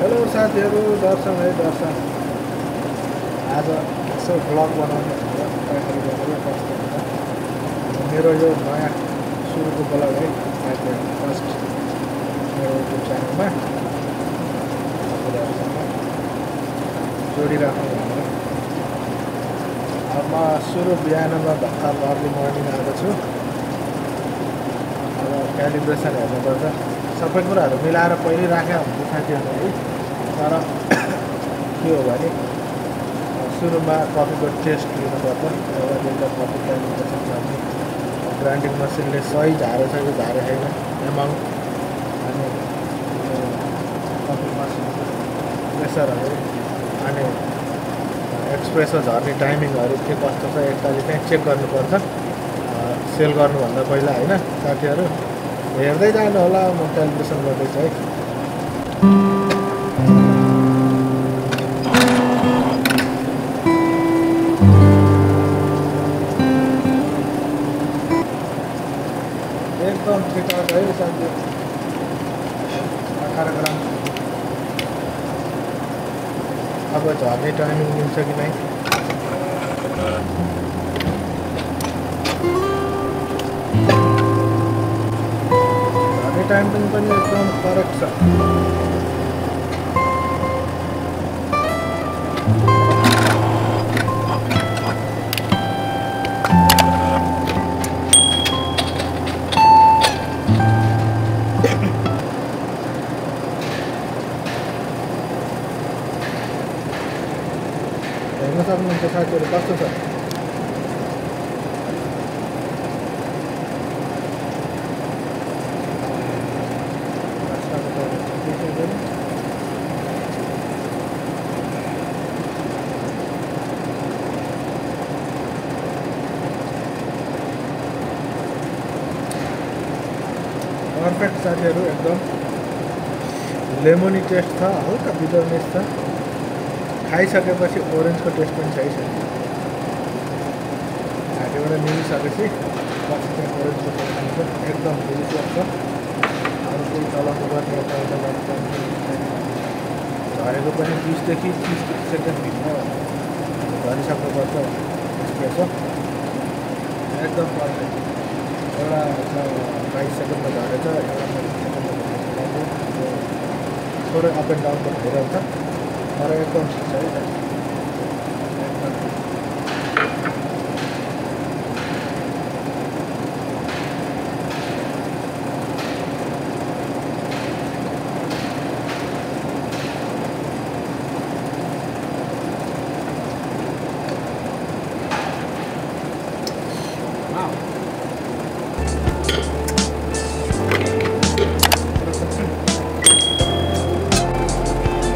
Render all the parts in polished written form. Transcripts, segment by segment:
Hello साथीहरू, दर्शन है दर्शन। आज यसो भ्लग बनाउने तयारी गरेर कस्तो हुन्छ मेरो यो नयाँ सुरुको भ्लग है साथीहरू। फर्स्ट मेरो युट्युब च्यानलमा हजुरहरूसँग जोडिराख्नु भनेर। अब म सुरु बिहानमा भर्खर अर्ली मर्निङ आएको छु। अब क्यालिब्रेसन हेर्नुपर्छ, सबै कुराहरू मिलाएर पहिले राखेको हुन्छ साथीहरू है। तर के हो भने सुरुमा कफीको टेस्ट लिनुपर्छ। एउटा दुईवटा कफी क्यालिब्रेसन गर्ने ग्राइन्डिङ मसिनले सही झारेछ कि झारे छैन एमाउन्ट, अनि कफी मसिनको प्रेसरहरू अनि एक्सप्रेसो झर्ने टाइमिङहरू के कस्तो छ एकतालि चाहिँ चेक गर्नुपर्छ सेल गर्नुभन्दा पहिला होइन साथीहरू। हेर्दै जानु होला, म क्यालिब्रेसन गर्दैछु है। एकदम ठिक है साथी, 18 ग्राम। अब झर्ने टाइमिङ मिल्छ कि नै टाइमिङ पनि एकदम करेक्ट छ। हेर्न सक्नुहुन्छ साथीहरू कस्तो छ। पर्फेक्ट साथीहरू, एकदम लेमनी टेस्ट छ, हल्का बिटरनेस छ। खाइसकेपछि ओरेन्जको टेस्ट पनि सही छ। घाँटीबाट मिलिसकेपछि पछि चाहिँ ओरेन्जको टेस्ट हुन्छ, एकदम डिलिसियस छ। अरू केही चलाउनु पर्ने यताउता गर्नुपर्ने झरेको पनि 20देखि 30 सेकेन्डभित्र झरिसक्नुपर्छ एस्प्रेसो। एकदम पर्फेक्ट। एउटा 22 सेकेन्डमा झरेछ, एउटा 25 सेकेन्डमा झरेछ। थोरै अप एन्ड डाउन त भइरहन्छ तर एकदम ठिक छ है।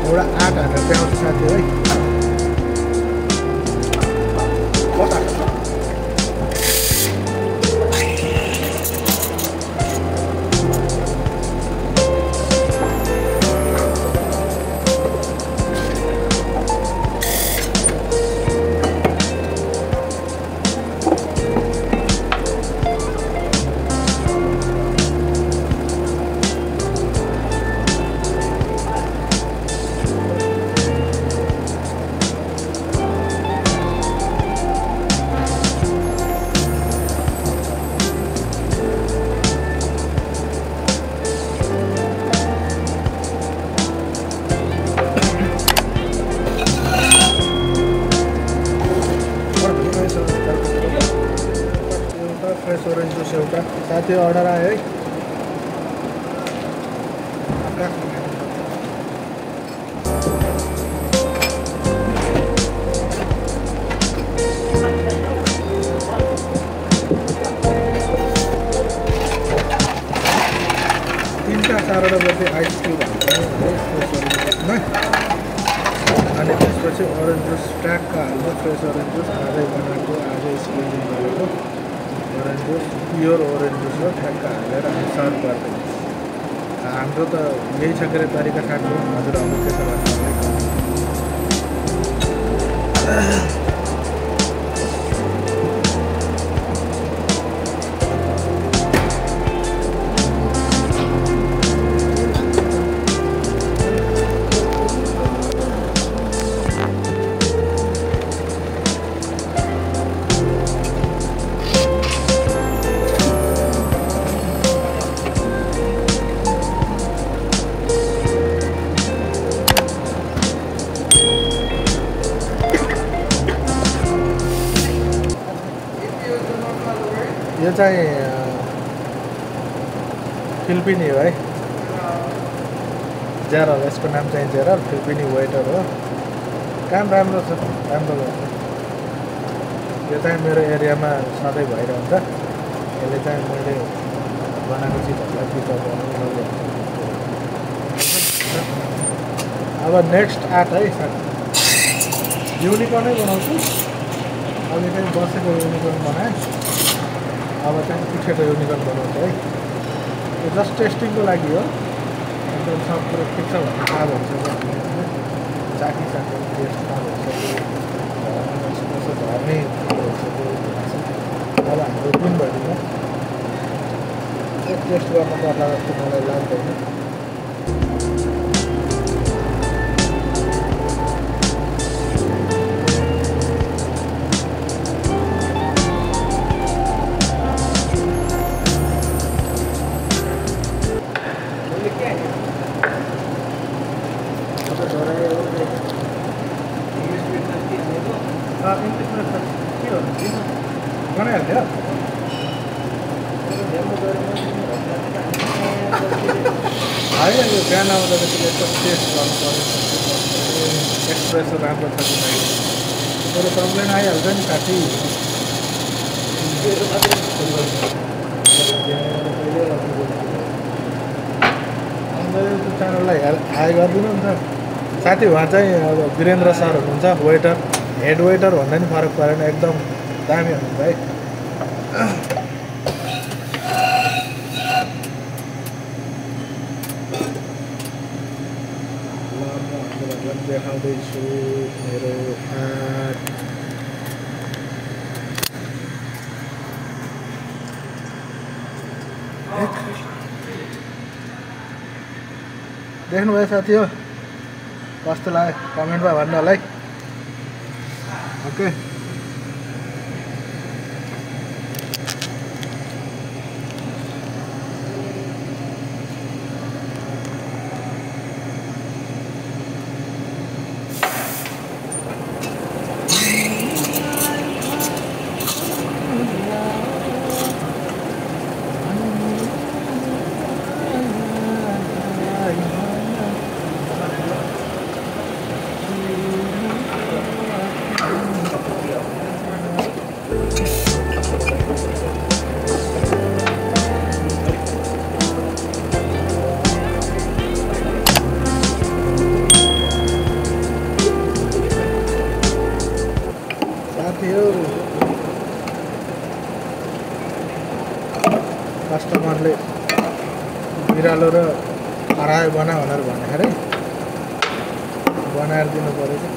एउटा 8 हालेर प्याउँछ साथी है। फ्रेस ओरेन्ज जुस एउटा साथी अर्डर आयो है। तीनटा 4वटा बजे आइस क्युब हाल्छ अनि त्यसपछि ओरेन्ज जुस ट्याक्क हाल्छ। फ्रेस ओरेन्ज जुस आजै बनाएको, आजै स्क्विजिङ गरेको orange juice, pure orange juice हो। ठ्याक्क हालेर सर्भ गरिदिनु। हाम्रो त यही छ के तरिका खानु। हजुरहरू के छ भन्नु। चाहिँ फिलिपिनी हो है, जेरल, यसको नाम चाहिँ जेरल, फिलिपिनी वेटर हो। काम राम्रो छ, राम्रो गर्छ। यो चाहिँ मेरो एरियामा सधैँ भइरहन्छ। यसले चाहिँ मैले बनाएको चिजहरूलाई पिकअप गर्नु लगिहाल्छ। अब नेक्स्ट आर्ट है साथी, युनिकर्नै बनाउँछु। अघि चाहिँ बसेको युनिकर्न बनाएँ, अब चाहिँ उठेको युनिकर्न बनाउँछु है। यो जस्ट टेस्टिङको लागि हो, एकदम सब कुरो ठिक छ भन्ने थाहा भइसक्यो। चाकी टेस्ट थाहा भइसक्यो, कसो झर्ने भइसक्यो। अब हाम्रो दिन भइदिन्छ, एक टेस्ट गर्न पर्ला जस्तो मलाई लाग्दैन। बनाइहाल्थ्यो होइन, यो बिहान आउँदा चाहिँ यसो टेस्ट गर्नु पऱ्यो, एक्सप्रेसो राम्रो छ कि छैन। मेरो कम्प्लेन आइहाल्छ नि साथी। च्यानललाई हाई गरिदिनु नि त साथी। उहाँ चाहिँ अब वीरेन्द्र सर हुनुहुन्छ, वेटर, हेड वेटर भन्दा नि फरक परेन, एकदम दामी हुनुहुन्छ है। देखाउँदैछु मेरो आर्ट। देख्नुभयो साथी हो, कस्तो लाग्यो कमेन्टमा भन्नु होला है। ओके, कस्टमरले बिरालो र हरायो बना भनेर भने अरे बनाएर दिनु पऱ्यो कि।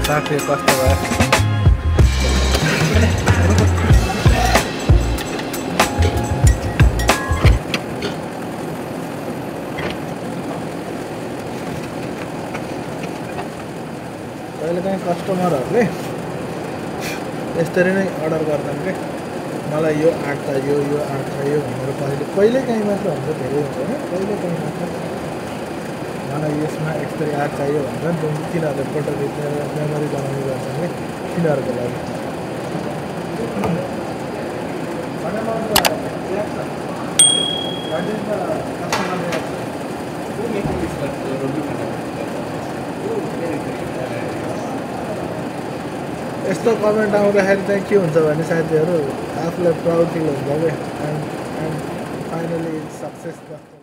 साथी कस्तो भयो कहिलेकाहीँ कस्टमरहरूले यसरी नै अर्डर गर्छन् के मलाई यो आर्ट चाहियो यो आर्ट चाहियो भनेर कहिलेकाहीँ मात्र हुन्छ, धेरै हुन्छ होइन, कहिलेकाहीँ मात्र मलाई यसमा यस्तै आर्ट चाहियो भन्छ नि, तिनीहरूले फोटो खिचेर मेमोरी बनाउने गर्छन् कि तिनीहरूको लागि। यस्तो कमेन्ट आउँदाखेरि चाहिँ के हुन्छ भने साथीहरू आफूलाई प्राउड फिल हुन्छ क्या, एन्ड फाइनली सक्सेस जस्तो।